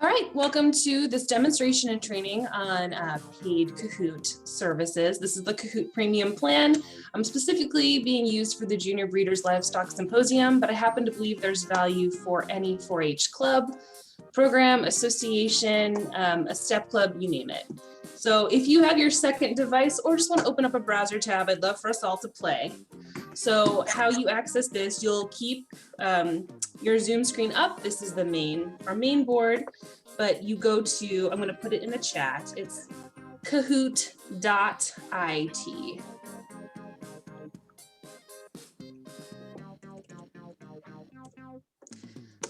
All right, welcome to this demonstration and training on paid Kahoot services. This is the Kahoot Premium plan. I'm specifically being used for the Junior Breeders Livestock Symposium, but I happen to believe there's value for any 4-H club, program, association, a step club, you name it. So if you have your second device or just want to open up a browser tab, I'd love for us all to play. So how you access this, you'll keep your Zoom screen up. This is our main board, but you go to, I'm going to put it in the chat. It's kahoot.it.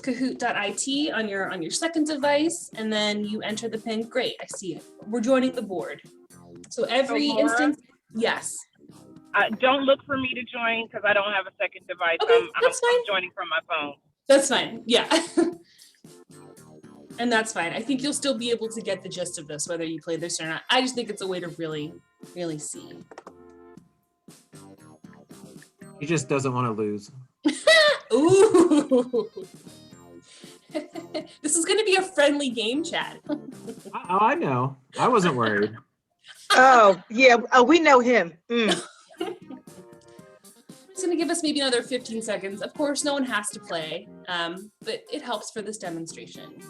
Kahoot.it on your second device, and then you enter the pin. Great, I see it. We're joining the board. So every instance, yes. Don't look for me to join because I don't have a second device. Okay, I'm joining from my phone. That's fine, yeah. And that's fine. I think you'll still be able to get the gist of this, whether you play this or not. I just think it's a way to really, really see. He just doesn't want to lose. Ooh. This is going to be a friendly game chat. Oh, I know. I wasn't worried. Oh, yeah. Oh, we know him. It's going to give us maybe another 15 seconds. Of course, no one has to play, but it helps for this demonstration.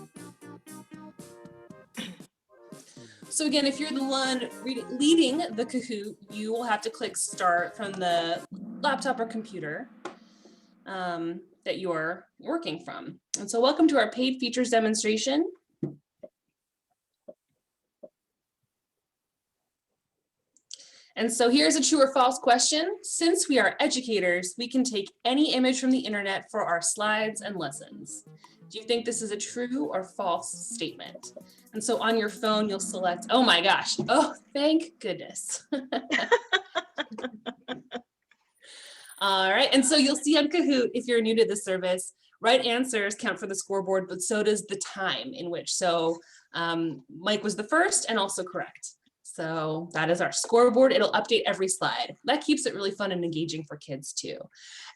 So again, if you're the one leading the Kahoot, you will have to click start from the laptop or computer that you're working from. And so welcome to our paid features demonstration. And so here's a true or false question. Since we are educators, we can take any image from the internet for our slides and lessons. Do you think this is a true or false statement? And so on your phone, you'll select, oh my gosh, oh, thank goodness. All right, and so you'll see on Kahoot, if you're new to this service, right answers count for the scoreboard, but so does the time in which. So Mike was the first and also correct. So that is our scoreboard. It'll update every slide. That keeps it really fun and engaging for kids too.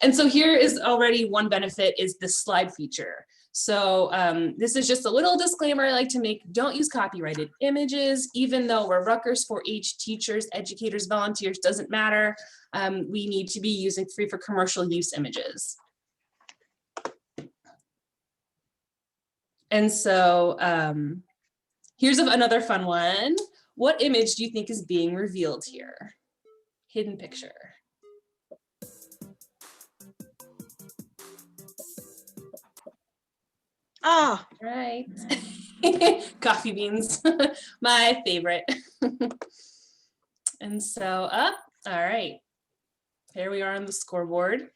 And so here is already one benefit is the slide feature. So this is just a little disclaimer I like to make. Don't use copyrighted images, even though we're Rutgers 4-H teachers, educators, volunteers, doesn't matter. We need to be using free for commercial use images. And so here's another fun one. What image do you think is being revealed here? Hidden picture. Oh, Right. Coffee beans, my favorite. And so all right. Here we are on the scoreboard.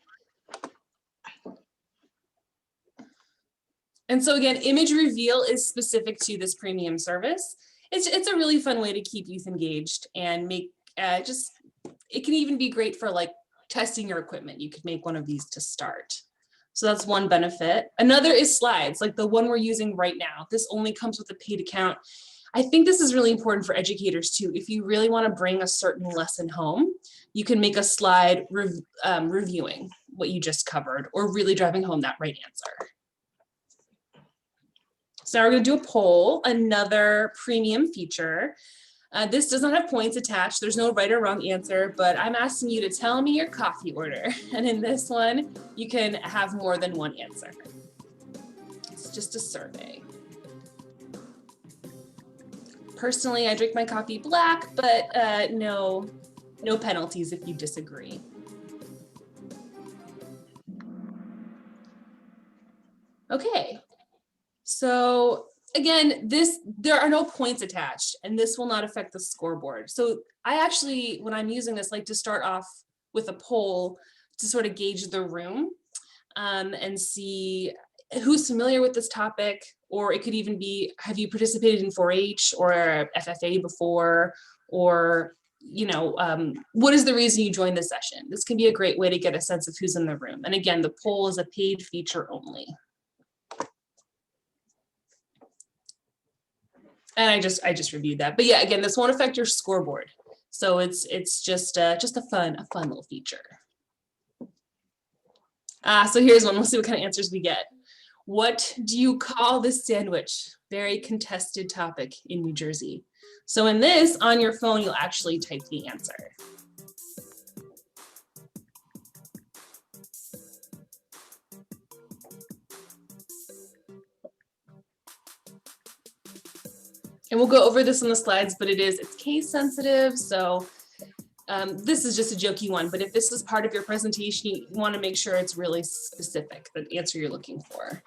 And so again, image reveal is specific to this premium service. It's a really fun way to keep youth engaged and make it can even be great for like testing your equipment. You could make one of these to start. So that's one benefit. Another is slides, like the one we're using right now. This only comes with a paid account. I think this is really important for educators too. If you really want to bring a certain lesson home, you can make a slide reviewing what you just covered or really driving home that right answer. So now we're going to do a poll, another premium feature. This does not have points attached. There's no right or wrong answer, but I'm asking you to tell me your coffee order. And in this one, you can have more than one answer. It's just a survey. Personally, I drink my coffee black, but no penalties if you disagree. Okay. So again, there are no points attached and this will not affect the scoreboard. So I actually, when I'm using this, like to start off with a poll to sort of gauge the room and see who's familiar with this topic, or it could even be, have you participated in 4-H or FFA before, or what is the reason you joined this session? This can be a great way to get a sense of who's in the room. And again, the poll is a paid feature only. And I just reviewed that, but yeah, again, this won't affect your scoreboard. So it's just a fun little feature. So here's one. We'll see what kind of answers we get. What do you call this sandwich? very contested topic in New Jersey. So in this, on your phone, you'll actually type the answer. And we'll go over this in the slides, but it's case sensitive. So this is just a jokey one, but if this is part of your presentation, you want to make sure it's really specific, the answer you're looking for.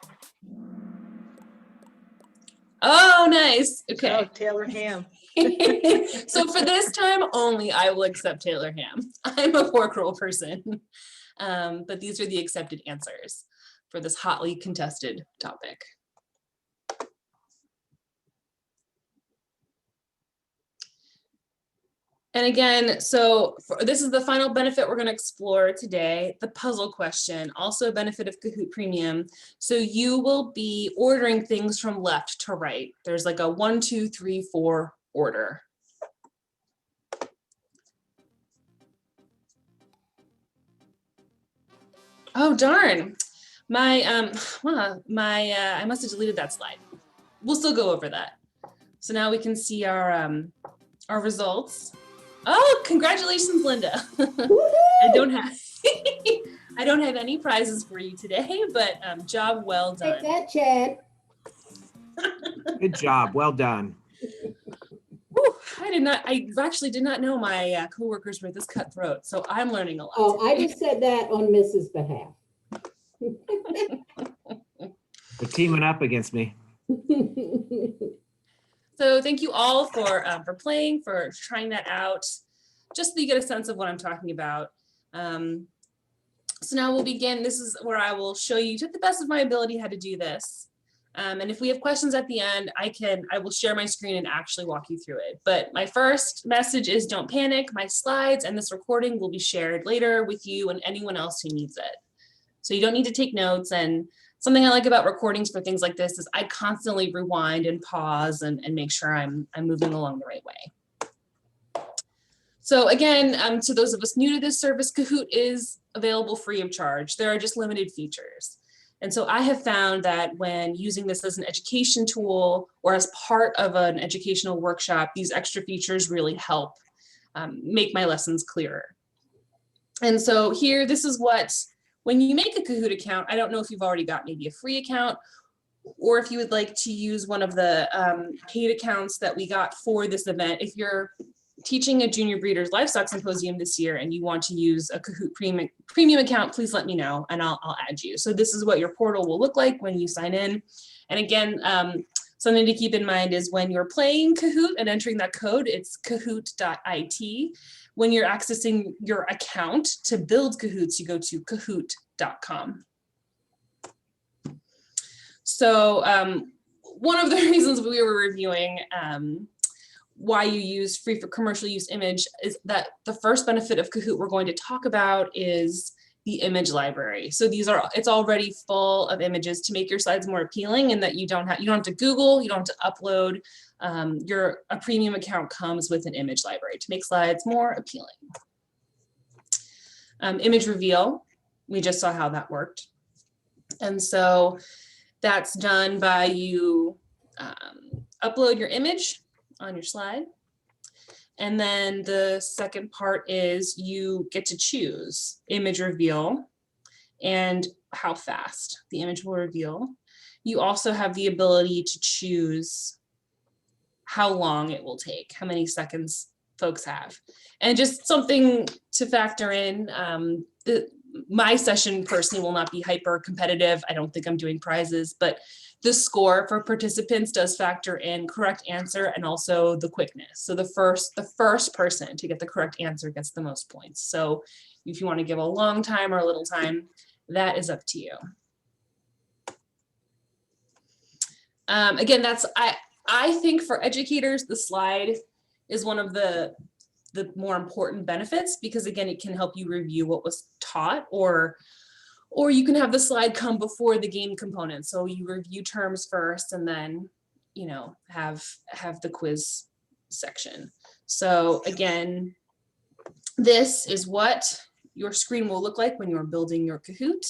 Oh, nice. Okay. Oh, Taylor Ham. So for this time only, I will accept Taylor Ham. I'm a pork roll person. But these are the accepted answers for this hotly contested topic. And again, so this is the final benefit we're going to explore today, the puzzle question, also a benefit of Kahoot Premium. So you will be ordering things from left to right. There's like a 1, 2, 3, 4 order. Oh, darn. I must have deleted that slide. We'll still go over that. So now we can see our results. Oh, congratulations, Linda. I don't have any prizes for you today, but job well done. Take that, Chad. Good job. Well done. Whew, I actually did not know my coworkers were this cutthroat, so I'm learning a lot. Oh, today. I just said that on Mrs. behalf. They're teaming up against me. So thank you all for playing, for trying that out, just so you get a sense of what I'm talking about. So now we'll begin. This is where I will show you to the best of my ability how to do this. And if we have questions at the end, I will share my screen and actually walk you through it. But my first message is don't panic. My slides and this recording will be shared later with you and anyone else who needs it. So you don't need to take notes. And something I like about recordings for things like this is I constantly rewind and pause and make sure I'm moving along the right way. So again, to those of us new to this service, Kahoot is available free of charge. There are just limited features. And so I have found that when using this as an education tool or as part of an educational workshop, these extra features really help make my lessons clearer. And so here, this is what, when you make a Kahoot account, I don't know if you've already got maybe a free account or if you would like to use one of the paid accounts that we got for this event. If you're teaching a Junior Breeders Livestock Symposium this year and you want to use a Kahoot premium account, please let me know and I'll add you. So this is what your portal will look like when you sign in. And again, something to keep in mind is when you're playing Kahoot and entering that code, it's kahoot.it. When you're accessing your account to build Kahoots, you go to kahoot.com. So one of the reasons we were reviewing why you use free for commercial use image is that the first benefit of Kahoot we're going to talk about is the image library. So it's already full of images to make your slides more appealing, and that you don't have to Google, you don't have to upload. A premium account comes with an image library to make slides more appealing. Image reveal, we just saw how that worked. And so that's done by you upload your image on your slide. And then the second part is you get to choose image reveal and how fast the image will reveal. You also have the ability to choose how long it will take, how many seconds folks have. And just something to factor in, my session personally will not be hyper competitive. I don't think I'm doing prizes, but the score for participants does factor in correct answer and also the quickness. So the first person to get the correct answer gets the most points. So if you want to give a long time or a little time, that is up to you. Again, I think for educators, the slide is one of the more important benefits, because again, it can help you review what was taught, or you can have the slide come before the game component. So you review terms first and then, have the quiz section. So again, this is what your screen will look like when you're building your Kahoot.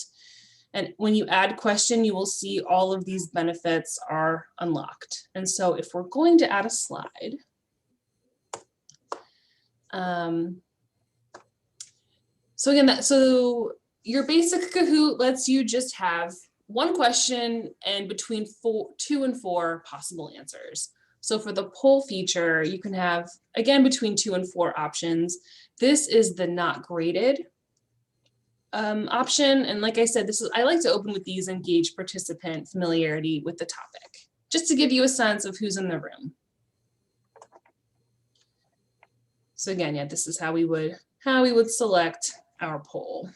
And when you add question, you will see all of these benefits are unlocked. And so if we're going to add a slide, so again, so your basic Kahoot lets you just have one question and between 2 and 4 possible answers. So for the poll feature, you can have, again, between 2 and 4 options. This is the not graded option. And like I said, I like to open with these and gauge participant familiarity with the topic, just to give you a sense of who's in the room. So again, yeah, this is how we would select our poll.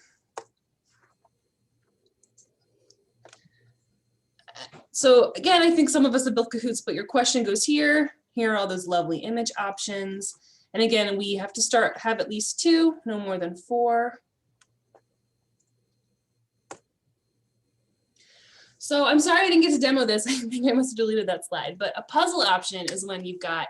So again, I think some of us have built Kahoots, but your question goes here. Here are all those lovely image options. And again, we have to have at least 2, no more than 4. So I'm sorry I didn't get to demo this. I think I must have deleted that slide, but a puzzle option is when you've got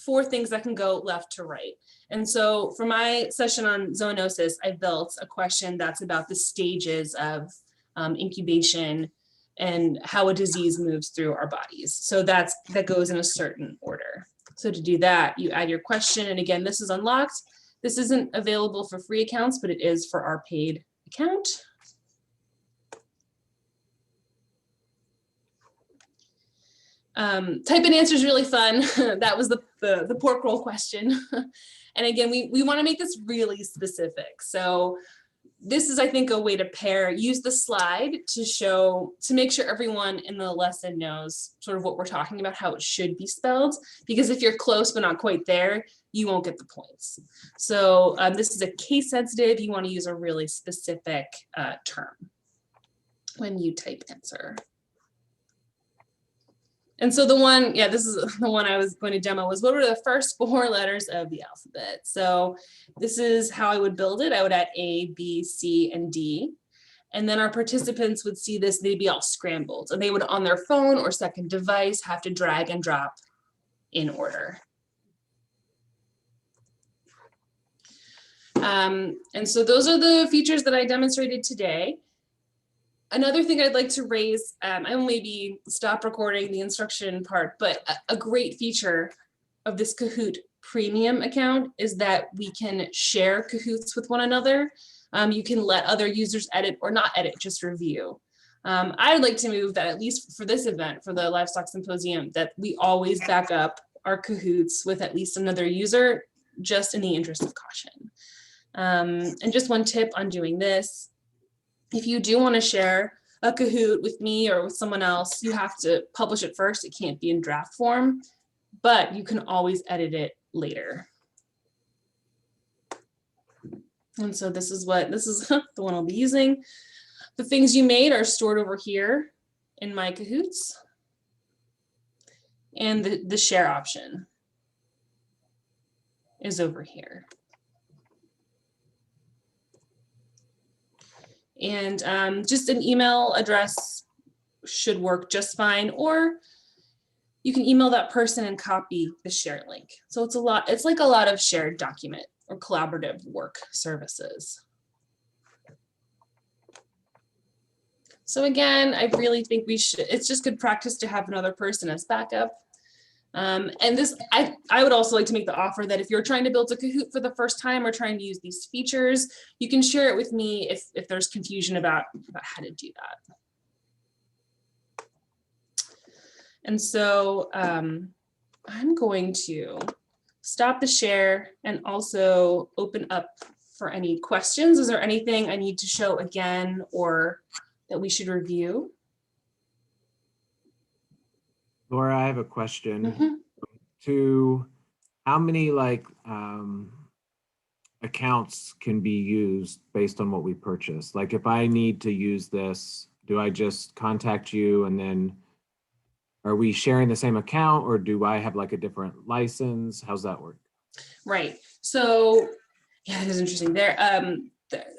4 things that can go left to right. And so for my session on zoonosis, I built a question that's about the stages of incubation and how a disease moves through our bodies. So that goes in a certain order. So to do that, you add your question. And again, this is unlocked. This isn't available for free accounts, but it is for our paid account. Type in answer is really fun. That was the pork roll question. And again, we want to make this really specific. So this is, I think, a way to use the slide to make sure everyone in the lesson knows sort of what we're talking about, how it should be spelled, because if you're close but not quite there, you won't get the points. So this is a case sensitive. You want to use a really specific term when you type answer. And so this is the one I was going to demo, was what were the first 4 letters of the alphabet? So this is how I would build it. I would add A, B, C, and D. And then our participants would see this, they'd be all scrambled. And they would, on their phone or second device, have to drag and drop in order. And so those are the features that I demonstrated today. Another thing I'd like to raise, I will maybe stop recording the instruction part, but a great feature of this Kahoot premium account is that we can share Kahoots with one another. You can let other users edit or not edit, just review. I would like to move that, at least for this event, for the Livestock Symposium, that we always back up our Kahoots with at least another user, just in the interest of caution. And just one tip on doing this: if you do want to share a Kahoot with me or with someone else, you have to publish it first. It can't be in draft form, but you can always edit it later. And so this is the one I'll be using. The things you made are stored over here in my Kahoots. And the share option is over here. And just an email address should work just fine, or you can email that person and copy the share link. So it's like a lot of shared document or collaborative work services. So again, I really think it's just good practice to have another person as backup. And I would also like to make the offer that if you're trying to build a Kahoot for the first time or trying to use these features, you can share it with me if there's confusion about how to do that. And so I'm going to stop the share and also open up for any questions. Is there anything I need to show again or that we should review? Laura, I have a question. Mm-hmm. To how many accounts can be used based on what we purchase? Like if I need to use this, do I just contact you and then are we sharing the same account, or do I have like a different license? How's that work? Right. So yeah, that is interesting. There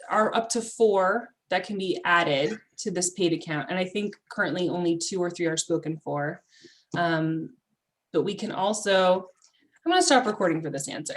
are up to 4 that can be added to this paid account. And I think currently only 2 or 3 are spoken for. But we can also, I'm going to stop recording for this answer.